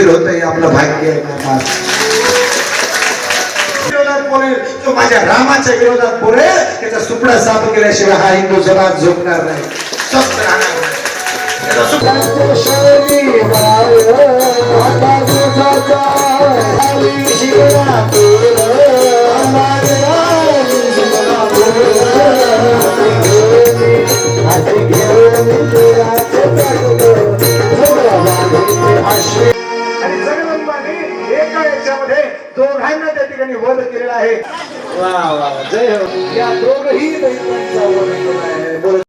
मंदिर होतं हे आपलं भाग्य आहे महाराज. विरोधात बोलेल तो माझ्या रामाच्या विरोधात बोलेल त्याचा सुपडा साफ केल्याशिवाय हा हिंदू समाज झोपणार नाही, स्वस्थ राहणार नाही. आणि जगदंबाने एका याच्यामध्ये दोघांना त्या ठिकाणी वध केलेला आहे. वा वा जय हो. या दोघही दैत्यांचा वध केला आहे.